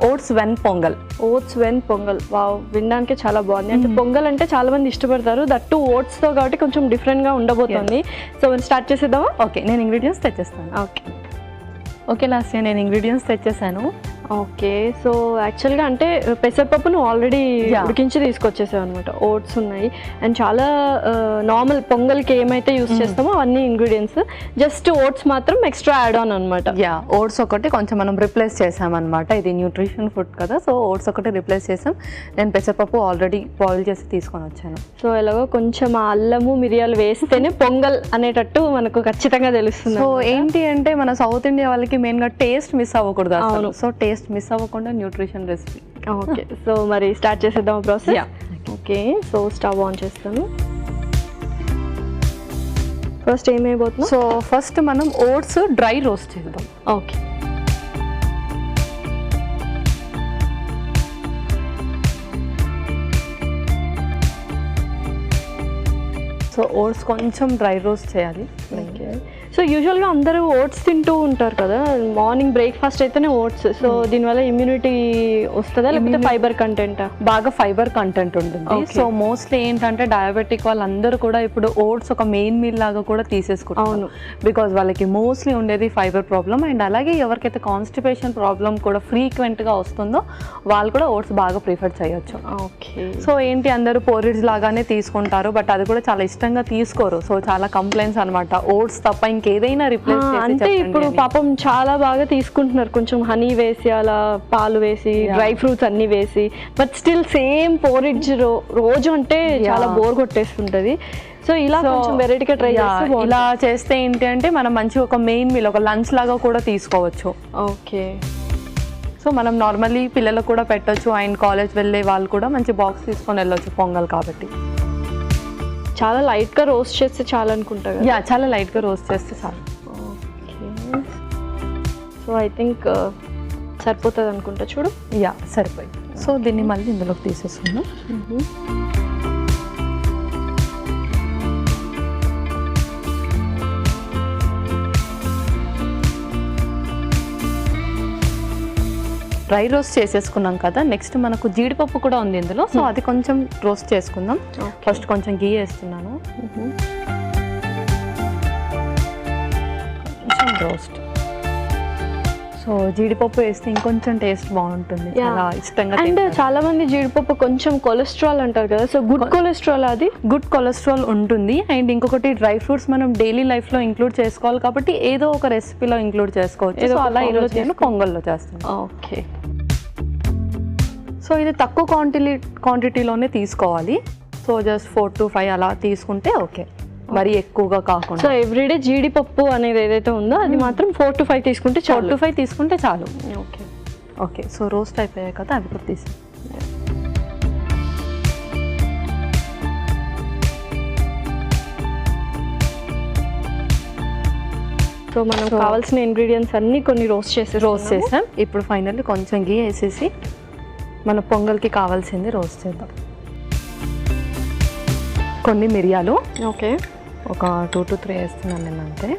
Oats ven pongal. Oats ven pongal, wow, వినడానికి చాలా బాగుంది. అంటే పొంగల్ అంటే చాలా మంది ఇష్టపడతారు, దట్టు ఓట్స్తో కాబట్టి కొంచెం డిఫరెంట్గా ఉండబోతుంది. సో మనం స్టార్ట్ చేసేద్దామా? ఓకే, నేను ఇంగ్రీడియంట్స్ తెచ్చేస్తాను. ఓకే లాస్ట్ నేను ఇంగ్రీడియంట్స్ తెచ్చేసాను. ఓకే, సో యాక్చువల్గా అంటే పెసరపప్పు నువ్వు ఆల్రెడీ ఉడికించి తీసుకొచ్చేసావు అనమాట. ఓట్స్ ఉన్నాయి అండ్ చాలా నార్మల్ పొంగల్కి ఏమైతే యూస్ చేస్తామో అవన్నీ ఇంగ్రీడియంట్స్, జస్ట్ ఓట్స్ మాత్రం ఎక్స్ట్రా యాడ్ ఆన్ అనమాట. ఓట్స్ ఒకటి కొంచెం మనం రిప్లేస్ చేసామన్నమాట. ఇది న్యూట్రిషన్ ఫుడ్ కదా, సో ఓట్స్ ఒకటి రిప్లేస్ చేసాం. నేను పెసరపప్పు ఆల్రెడీ బాయిల్ చేసి తీసుకొని వచ్చాను. సో ఎలాగో కొంచెం అల్లము మిరియాలు వేస్తేనే పొంగల్ అనేటట్టు మనకు ఖచ్చితంగా తెలుస్తుంది. సో ఏంటి అంటే మన సౌత్ ఇండియా వాళ్ళకి మెయిన్గా టేస్ట్ మిస్ అవ్వకూడదు. అవును, సో టేస్ట్ మిస్ అవ్వకుండా న్యూట్రిషన్ రెసిపీ. ఓకే, సో మరి స్టార్ట్ చేసేద్దాం process. Okay, so stove on చేస్తాను. ఫస్ట్ ఏమైపోతుంది? సో ఫస్ట్ మనం ఓట్స్ డ్రై రోస్ట్ చేద్దాం. ఓకే, సో ఓట్స్ కొంచెం డ్రై రోస్ట్ చేయాలి. ఓకే, సో యూజువల్గా అందరూ ఓట్స్ తింటూ ఉంటారు కదా, మార్నింగ్ బ్రేక్ఫాస్ట్ అయితేనే ఓట్స్. సో దీనివల్ల ఇమ్యూనిటీ వస్తుందా లేకపోతే ఫైబర్ కంటెంట్? బాగా ఫైబర్ కంటెంట్ ఉంటుంది. సో మోస్ట్లీ ఏంటంటే డయాబెటిక్ వాళ్ళందరూ కూడా ఇప్పుడు ఓట్స్ ఒక మెయిన్ మీల్ లాగా కూడా తీసేసుకుంటారు. అవును, బికాజ్ వాళ్ళకి మోస్ట్లీ ఉండేది ఫైబర్ ప్రాబ్లం. అండ్ అలాగే ఎవరికైతే కాన్స్టిపేషన్ ప్రాబ్లం కూడా ఫ్రీక్వెంట్గా వస్తుందో వాళ్ళు కూడా ఓట్స్ బాగా ప్రిఫర్ చేయొచ్చు. ఓకే, సో ఏంటి అందరూ పోరిడ్జ్ లాగానే తీసుకుంటారు, బట్ అది కూడా చాలా ఇష్టంగా తీసుకోరు. సో చాలా కంప్లైంట్స్ అనమాట, ఓట్స్ తప్ప ఇంకేదైనా రిప్లేస్ అంటే ఇప్పుడు పాపం చాలా బాగా తీసుకుంటున్నారు, కొంచెం హనీ వేసి అలా పాలు వేసి డ్రై ఫ్రూట్స్ అన్ని వేసి, బట్ స్టిల్ సేమ్ పోరిడ్జ్ రోజు అంటే చాలా బోర్ కొట్టేస్తుంటది. సో ఇలా కొంచెం వెరైటీగా ట్రై చేస్తే, ఇలా చేస్తే ఏంటి అంటే మనం మంచి ఒక మెయిన్ మీల్ ఒక లంచ్ లాగా కూడా తీసుకోవచ్చు. ఓకే, సో మనం నార్మల్లీ పిల్లలకు కూడా పెట్టొచ్చు. అండ్ కాలేజ్ వెళ్ళే వాళ్ళు కూడా మంచి బాక్స్ తీసుకొని వెళ్ళొచ్చు పొంగల్ కాబట్టి. చాలా లైట్గా రోస్ట్ చేస్తే చాలా అనుకుంటా కదా? చాలా లైట్గా రోస్ట్ చేస్తే చాలు. ఓకే, సో ఐ థింక్ సరిపోతుంది అనుకుంటా. చూడు, సరిపోయింది. సో దీన్ని మళ్ళీ ఇందులోకి తీసేస్తున్నాం. డ్రై రోస్ట్ చేసేసుకున్నాం కదా, నెక్స్ట్ మనకు జీడిపప్పు కూడా ఉంది ఇందులో. సో అది కొంచెం రోస్ట్ చేసుకుందాం. ఫస్ట్ కొంచెం గీ వేస్తున్నాను. కొంచెం రోస్ట్. సో జీడిపప్పు వేస్తే ఇంకొంచెం టేస్ట్ బాగుంటుంది, చాలా ఇష్టంగా. అండ్ చాలా మంది జీడిపప్పు కొంచెం కొలెస్ట్రాల్ అంటారు కదా, సో గుడ్ కొలెస్ట్రాల్, అది గుడ్ కొలెస్ట్రాల్ ఉంటుంది. అండ్ ఇంకొకటి డ్రై ఫ్రూట్స్ మనం డైలీ లైఫ్లో ఇంక్లూడ్ చేసుకోవాలి కాబట్టి ఏదో ఒక రెసిపీలో ఇంక్లూడ్ చేసుకోవచ్చు. సో అలా ఈరోజు నేను పొంగల్లో చేస్తాను. ఓకే, సో ఇది తక్కువ క్వాంటిటీలోనే తీసుకోవాలి. సో జస్ట్ 4 to 5 అలా తీసుకుంటే ఓకే, మరి ఎక్కువగా కాకుండా. సో ఎవ్రీడే జీడిపప్పు అనేది ఏదైతే ఉందో అది మాత్రం 4 to 5 తీసుకుంటే 4 to 5 తీసుకుంటే చాలు. ఓకే, ఓకే, సో రోస్ట్ అయిపోయాయి కదా, అవి కూడా తీసి. సో మనం కావాల్సిన ఇంగ్రీడియంట్స్ అన్నీ కొన్ని రోస్ట్ చేసాం. ఇప్పుడు ఫైనల్లీ కొంచెం గీ వేసేసి మన పొంగల్కి కావాల్సింది రోస్ట్ చేద్దాం. కొన్ని మిరియాలు, ఓకే, ఒక 2 to 3 వేస్తున్నాను నేను అంతే.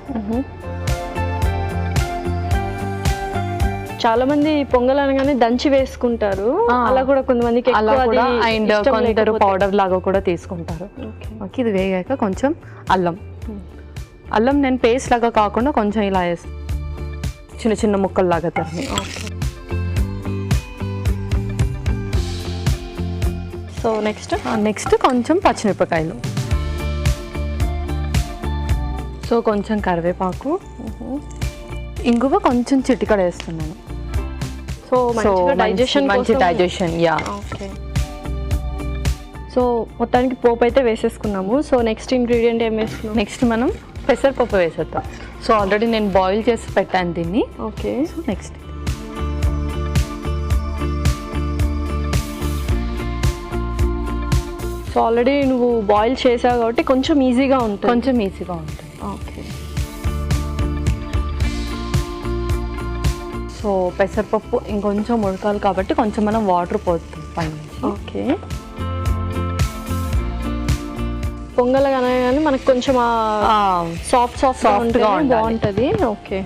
చాలా మంది పొంగల్ అనగానే దంచి వేసుకుంటారు, అలా కూడా కొంతమందికి అలా కూడా. అండ్ కొందరు పౌడర్ లాగా కూడా తీసుకుంటారు. ఓకే, ఇది వేగాక కొంచెం అల్లం నేను పేస్ట్ లాగా కాకుండా కొంచెం ఇలా వేస్తాను, చిన్న చిన్న ముక్కలు లాగా తరిగి. సో నెక్స్ట్ కొంచెం పచ్చిమిరపకాయలు, సో కొంచెం కరివేపాకు, ఇంగువ కొంచెం చిటికడ వేస్తున్నాను. సో మంచి డైజెషన్. ఓకే, సో మొత్తానికి పోపు అయితే వేసేసుకున్నాము. సో నెక్స్ట్ ఇంగ్రీడియంట్ ఏం వేసుకున్నాం? నెక్స్ట్ మనం పెసరపప్పు వేసేద్దాం. సో ఆల్రెడీ నేను బాయిల్ చేసి పెట్టాను దీన్ని. Okay, so next so already నువ్వు బాయిల్ చేసావు కాబట్టి కొంచెం ఈజీగా ఉంటుంది. ఓకే, సో పెసరపప్పు ఇంకొంచెం ఉడకాలి కాబట్టి కొంచెం మనం వాటర్ పోస్తాం పైన. ఓకే, పొంగల్ కానీ మనకు కొంచెం సాఫ్ట్గా బాగుంటుంది. ఓకే,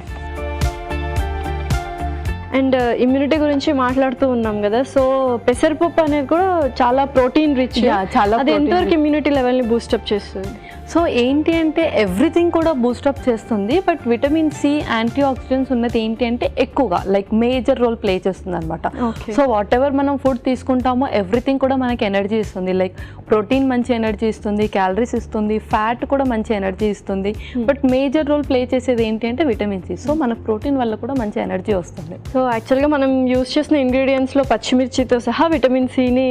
అండ్ ఇమ్యూనిటీ గురించి మాట్లాడుతూ ఉన్నాం కదా, సో పెసరపప్పు అనేది కూడా చాలా ప్రోటీన్ రిచ్, చాలా అది ఎంతవరకు ఇమ్యూనిటీ లెవెల్ని బూస్టప్ చేస్తుంది? సో ఏంటి అంటే ఎవ్రీథింగ్ కూడా బూస్టప్ చేస్తుంది, but vitamin C antioxidants ఉన్నది ఏంటి అంటే ఎక్కువగా లైక్ మేజర్ రోల్ ప్లే చేస్తుంది అనమాట. సో వాట్ ఎవర్ మనం ఫుడ్ తీసుకుంటామో ఎవ్రీథింగ్ కూడా మనకి ఎనర్జీ ఇస్తుంది. లైక్ ప్రోటీన్ మంచి ఎనర్జీ ఇస్తుంది, క్యాలరీస్ ఇస్తుంది, ఫ్యాట్ కూడా మంచి ఎనర్జీ ఇస్తుంది, బట్ మేజర్ రోల్ ప్లే చేసేది ఏంటి అంటే విటమిన్ సి. సో మనకు ప్రోటీన్ వల్ల కూడా మంచి ఎనర్జీ వస్తుంది. సో యాక్చువల్గా మనం యూస్ చేసిన ఇంగ్రీడియంట్స్లో పచ్చిమిర్చితో సహా విటమిన్ సిని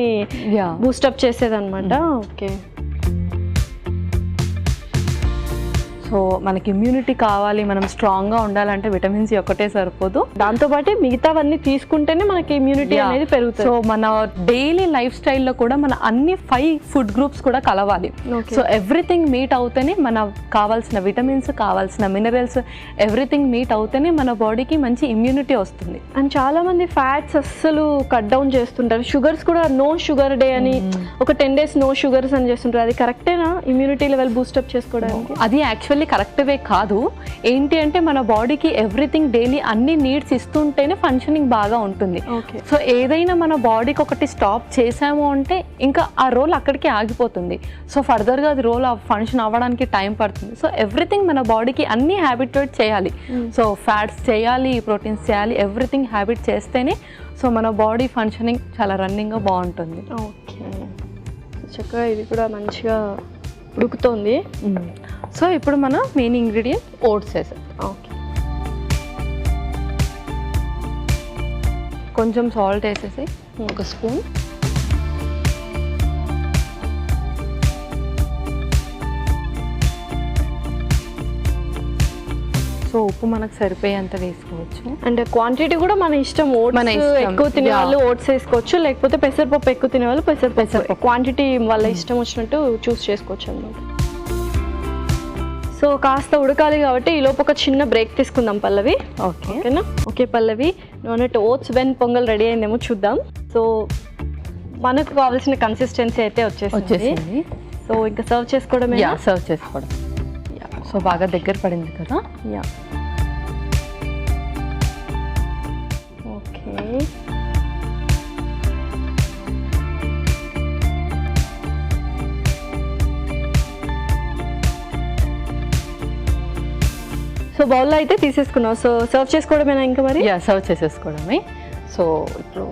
బూస్టప్ చేసేదన్నమాట. ఓకే. సో మనకి ఇమ్యూనిటీ కావాలి, మనం స్ట్రాంగ్గా ఉండాలంటే విటమిన్ సి ఒకటే సరిపోదు, దాంతోపాటు మిగతావన్నీ తీసుకుంటేనే మనకి ఇమ్యూనిటీ అనేది పెరుగుతుంది. సో మన డైలీ లైఫ్ స్టైల్లో కూడా మన అన్ని 5 ఫుడ్ గ్రూప్స్ కూడా కలవాలి. సో ఎవ్రీథింగ్ మీట్ అవుతేనే మనకు కావాల్సిన విటమిన్స్, కావాల్సిన మినరల్స్ ఎవ్రీథింగ్ మీట్ అవుతేనే మన బాడీకి మంచి ఇమ్యూనిటీ వస్తుంది. అండ్ చాలా మంది ఫ్యాట్స్ అస్సలు కట్ డౌన్ చేస్తుంటారు, షుగర్స్ కూడా నో షుగర్ డే అని ఒక 10 days నో షుగర్స్ అని చేస్తుంటారు. అది కరెక్టేనా ఇమ్యూనిటీ లెవెల్ బూస్టప్ చేసుకోవడానికి? అది యాక్చువల్లీ కరెక్ట్ వే కాదు. ఏంటి అంటే మన బాడీకి ఎవ్రీథింగ్ డైలీ అన్ని నీడ్స్ ఇస్తుంటేనే ఫంక్షనింగ్ బాగా ఉంటుంది. సో ఏదైనా మన బాడీకి ఒకటి స్టాప్ చేసాము అంటే ఇంకా ఆ రోల్ అక్కడికి ఆగిపోతుంది. సో ఫర్దర్గా అది రోల్ ఫంక్షన్ అవ్వడానికి టైం పడుతుంది. సో ఎవ్రీథింగ్ మన బాడీకి అన్ని హ్యాబిట్యూట్ చేయాలి. సో ఫ్యాట్స్ చేయాలి, ప్రోటీన్స్ చేయాలి, ఎవ్రీథింగ్ హ్యాబిట్ చేస్తేనే సో మన బాడీ ఫంక్షనింగ్ చాలా రన్నింగ్గా బాగుంటుంది. ఓకే, చక్కగా ఇది కూడా మంచిగా ఉడుకుతోంది. సో ఇప్పుడు మన మెయిన్ ఇంగ్రీడియంట్ ఓట్స్ వేసాం. ఓకే, కొంచెం సాల్ట్ వేసేసి ఒక స్పూన్, సో ఉప్పు మనకు సరిపోయేంత వేసుకోవచ్చు. అండ్ క్వాంటిటీ కూడా మన ఇష్టం. ఓట్స్ ఎక్కువ తినే వాళ్ళు ఓట్స్ వేసుకోవచ్చు, లేకపోతే పెసరపప్పు ఎక్కువ తినే వాళ్ళు పెసరపప్పు. క్వాంటిటీ వాళ్ళ ఇష్టం వచ్చినట్టు చూస్ చేసుకోవచ్చు అన్నమాట. సో కాస్త ఉడకాలి కాబట్టి ఈ లోపు ఒక చిన్న బ్రేక్ తీసుకుందాం పల్లవి. ఓకేనా? ఓకే పల్లవి, నువ్వు అన్నట్టు ఓట్స్ వెన్ పొంగల్ రెడీ అయిందేమో చూద్దాం. సో మనకు కావాల్సిన కన్సిస్టెన్సీ అయితే వచ్చేసింది. సో ఇంకా సర్వ్ చేసుకోవడమే. సర్వ్ చేసుకోవడం. సో బాగా దగ్గర పడింది కదా. ఓకే, సో బౌల్లో అయితే తీసేసుకున్నాం. సో సర్వ్ చేసుకోవడమేనా ఇంకా మరి? సర్వ్ చేసేసుకోవడమే. సో ఇప్పుడు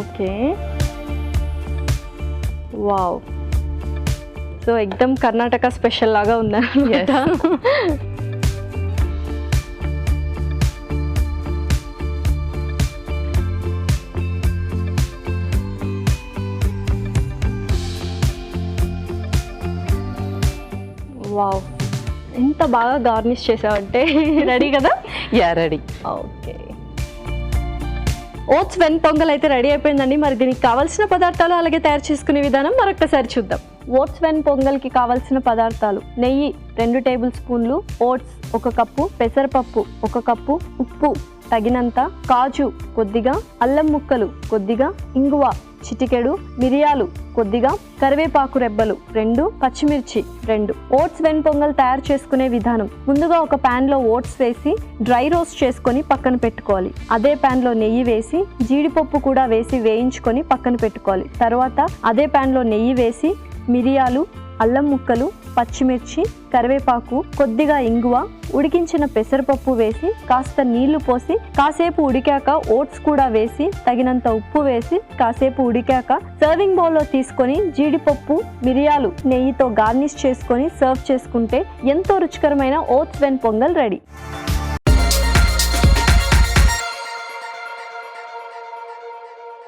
ఓకే, వావ్, సో ఎక్దమ్ కర్ణాటక స్పెషల్ లాగా ఉందన్నమాట. వావ్, ఎంత బాగా గార్నిష్ చేసావంటే రెడీ కదా? Ready. Okay, oats ven pongal అయితే రెడీ అయిపోయిందండి. మరి దీనికి కావాల్సిన పదార్థాలు అలాగే తయారు చేసుకునే విధానం మరొకసారి చూద్దాం. ఓట్స్ వెన్ పొంగల్కి కావాల్సిన పదార్థాలు: నెయ్యి 2 టేబుల్ స్పూన్లు, ఓట్స్ 1 కప్పు, పెసరపప్పు 1 కప్పు, ఉప్పు తగినంత, కాజు కొద్దిగా, అల్లం ముక్కలు కొద్దిగా, ఇంగువ చిటికెడు, మిరియాలు కొద్దిగా, కరివేపాకు రెబ్బలు 2, పచ్చిమిర్చి 2. ఓట్స్ వెన్ పొంగల్ తయారు చేసుకునే విధానం: ముందుగా ఒక ప్యాన్ లో ఓట్స్ వేసి డ్రై రోస్ట్ చేసుకొని పక్కన పెట్టుకోవాలి. అదే ప్యాన్ లో నెయ్యి వేసి జీడిపప్పు కూడా వేసి వేయించుకొని పక్కన పెట్టుకోవాలి. తర్వాత అదే ప్యాన్ లో నెయ్యి వేసి మిరియాలు, అల్లం ముక్కలు, పచ్చిమిర్చి, కరివేపాకు, కొద్దిగా ఇంగువ, ఉడికించిన పెసరపప్పు వేసి కాస్త నీళ్లు పోసి కాసేపు ఉడికాక ఓట్స్ కూడా వేసి తగినంత ఉప్పు వేసి కాసేపు ఉడికాక సర్వింగ్ బౌల్లో తీసుకొని జీడిపప్పు, మిరియాలు, నెయ్యితో గార్నిష్ చేసుకొని సర్వ్ చేసుకుంటే ఎంతో రుచికరమైన ఓట్స్ వెన్ పొంగల్ రెడీ.